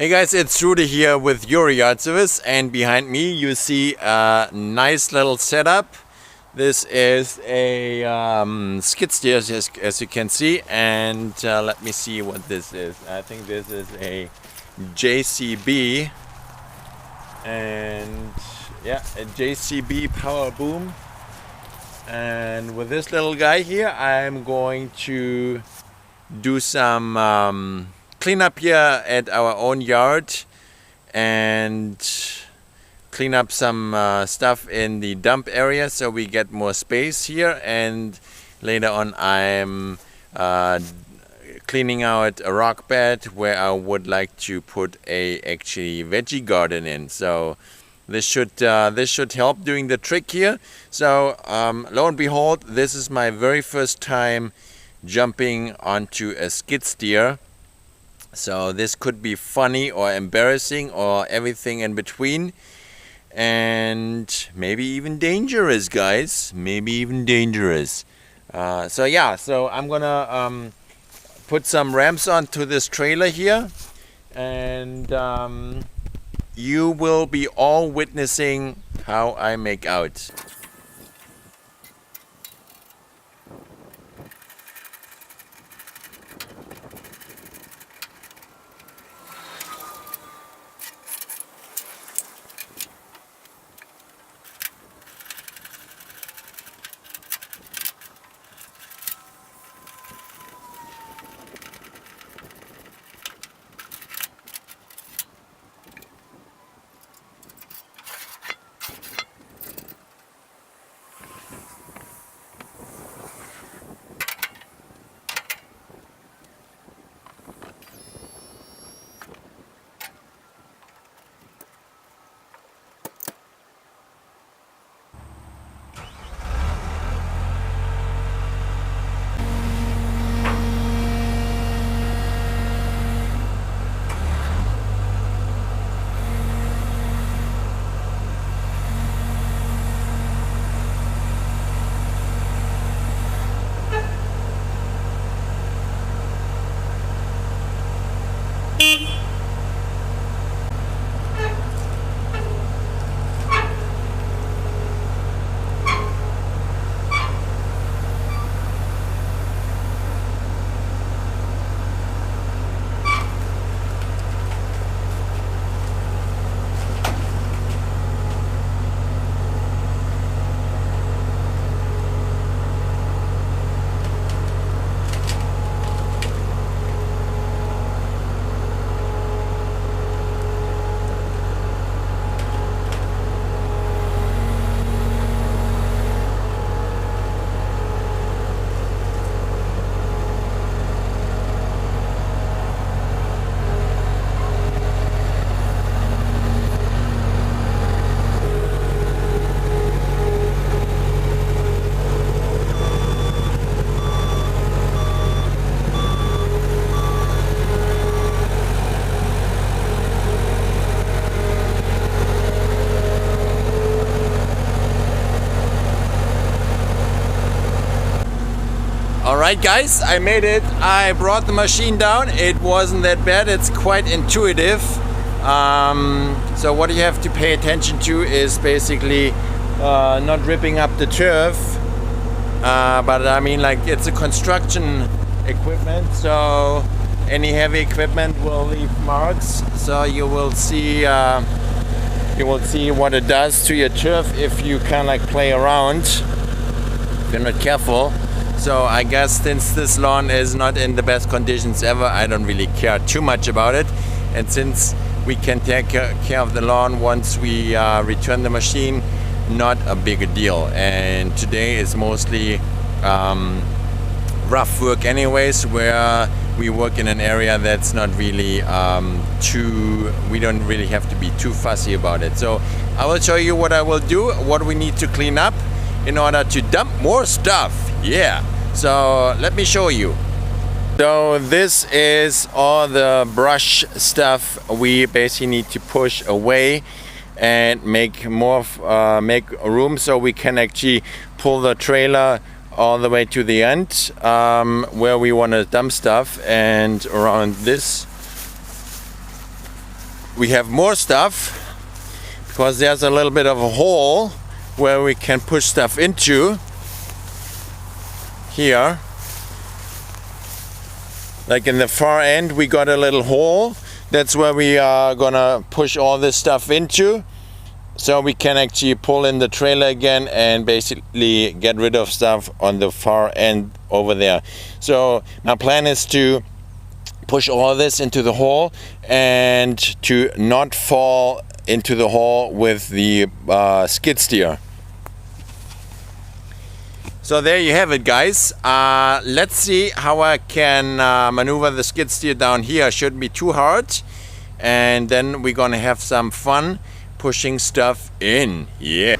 Hey guys, it's Rudy here with your yard service, and behind me you see a nice little setup. This is a skid steer, as you can see, and let me see what this is. I think this is a JCB, and yeah, a JCB power boom. And with this little guy here, I'm going to do some clean up here at our own yard and clean up some stuff in the dump area so we get more space here. And later on I'm cleaning out a rock bed where I would like to put a actually veggie garden in. So this should help doing the trick here. So lo and behold, this is my very first time jumping onto a skid steer. So this could be funny or embarrassing or everything in between, and maybe even dangerous, guys. Maybe even dangerous. So I'm gonna put some ramps onto this trailer here, and you will be all witnessing how I make out. Alright guys, I made it. I brought the machine down. It wasn't that bad. It's quite intuitive. So what you have to pay attention to is basically not ripping up the turf. But I mean, like, it's a construction equipment, so any heavy equipment will leave marks. So you will see what it does to your turf if you kind of like play around, if you're not careful. So I guess since this lawn is not in the best conditions ever, I don't really care too much about it. And since we can take care of the lawn once we return the machine, not a big deal. And today is mostly rough work anyways, where we work in an area that's not really we don't really have to be too fussy about it. So I will show you what I will do, what we need to clean up in order to dump more stuff. Yeah, so let me show you. So this is all the brush stuff we basically need to push away and make room so we can actually pull the trailer all the way to the end where we want to dump stuff. And around this we have more stuff because there's a little bit of a hole where we can push stuff into here. Like in the far end we got a little hole. That's where we are gonna push all this stuff into, so we can actually pull in the trailer again and basically get rid of stuff on the far end over there. So my plan is to push all this into the hole and to not fall into the hole with the skid steer. So there you have it, guys. Let's see how I can maneuver the skid steer down here. Shouldn't be too hard, and then we're gonna have some fun pushing stuff in. Yeah.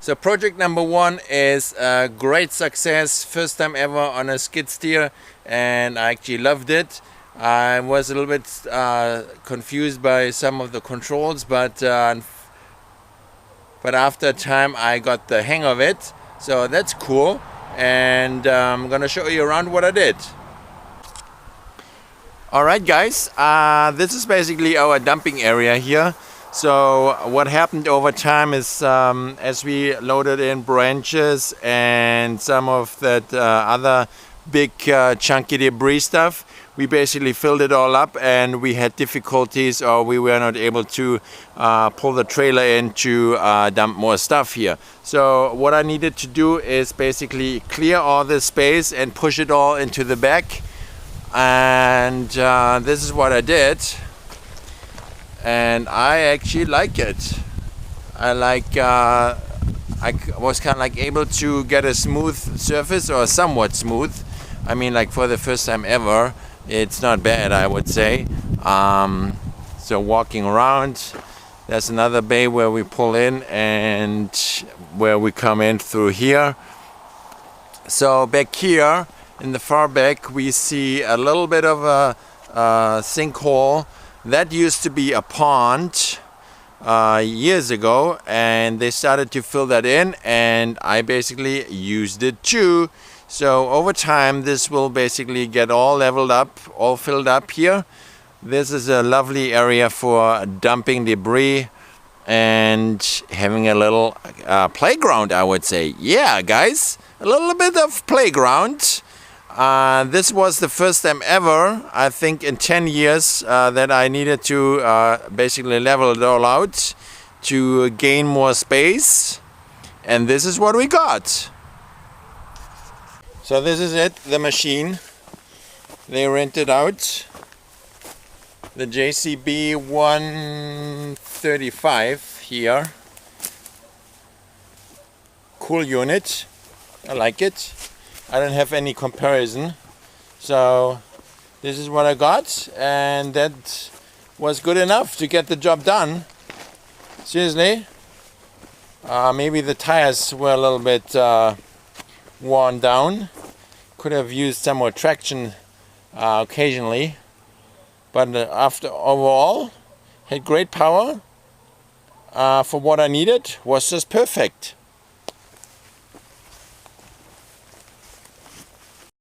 So project number one is a great success. First time ever on a skid steer, and I actually loved it. I was a little bit confused by some of the controls, but after time I got the hang of it. So that's cool, and I'm gonna show you around what I did. Alright guys, this is basically our dumping area here. So what happened over time is as we loaded in branches and some of that other big chunky debris stuff, we basically filled it all up, and we had difficulties, or we were not able to pull the trailer in to dump more stuff here. So what I needed to do is basically clear all this space and push it all into the back, and this is what I did. And I actually like it. I was kind of like able to get a smooth surface, or somewhat smooth. I mean, like for the first time ever, it's not bad, I would say. So walking around, there's another bay where we pull in and where we come in through here. So back here in the far back, we see a little bit of a sinkhole. That used to be a pond years ago, and they started to fill that in, and I basically used it too. So over time this will basically get all leveled up, all filled up here. This is a lovely area for dumping debris and having a little playground, I would say. Yeah guys, a little bit of playground. This was the first time ever, I think in 10 years, that I needed to basically level it all out to gain more space, and this is what we got. So this is it, the machine. They rented out the JCB 135 here. Cool unit, I like it. I don't have any comparison, so this is what I got, and that was good enough to get the job done. Seriously, maybe the tires were a little bit worn down. Could have used some more traction occasionally, but after overall had great power for what I needed. Was just perfect.